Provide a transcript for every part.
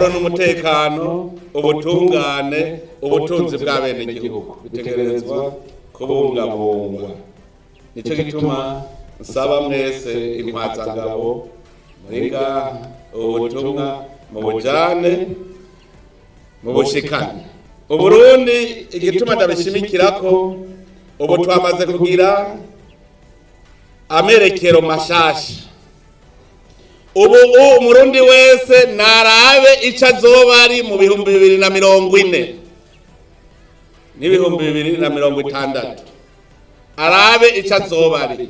amahoro n'umutekano, ubutungane, ubutunzi bw'abenegihugu bitegerezwa kubungabungwa. Nico gituma nsaba mwese intwazangabo muriga ubutumwa mu bujane mu bushikane. Uburundi igituma ndabishimikirako ubu twamaze kugira amerekero mashasha. Ubu umurundi wese narabe ico azoba ari mu 2040 n'ibihumbi 2060 arabe ico azoba ari.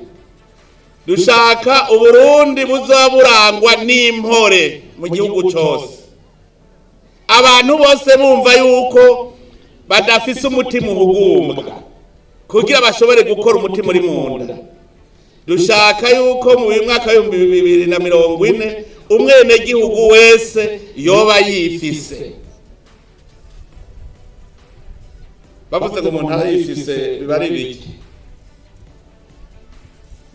Dushaka Uburundi buzoba burangwa n'impore mu gihugu cose, abantu bose bumva yuko badafise umutima uhugumbwa kugira bashobore gukora umutima uri munda. Dushaka yuko mu mwaka wa 2040 umwenegihugu wese yoba yifise. Bavuze ngo umuntu arayifise bibari biki?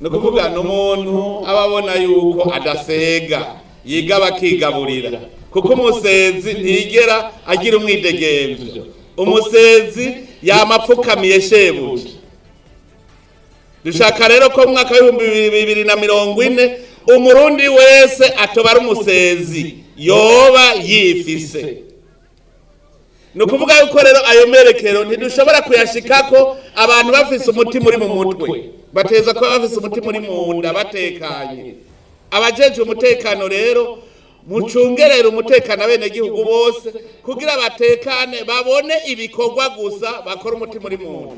Nukuvuga n'umuntu ababona yuko adasega yiga bakigaburira, kuko umusezi ntigera agira umwidegemvyo. Umusezi yamapfukamiye shebuja. Dushaka rero ko mu mwaka wa 2040 umurundi wese atobara umusezi yoba yifise. Nukuvuga yuko rero ayo merekero ntidushobora kuyashikako abantu bafise umutima uri mu mutwe, bateza ko bafise umutima uri mu nda batekanye. Abajeje umutekano rero mucungerera umutekano abenegihugu bose kugira batekane, babone ibikorwa gusa, bakora umutima uri mu nda.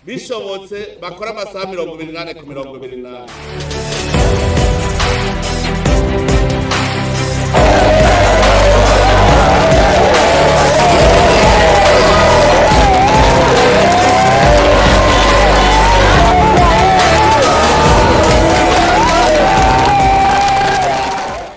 Bishobotse bakora amasaha 28 ku 28.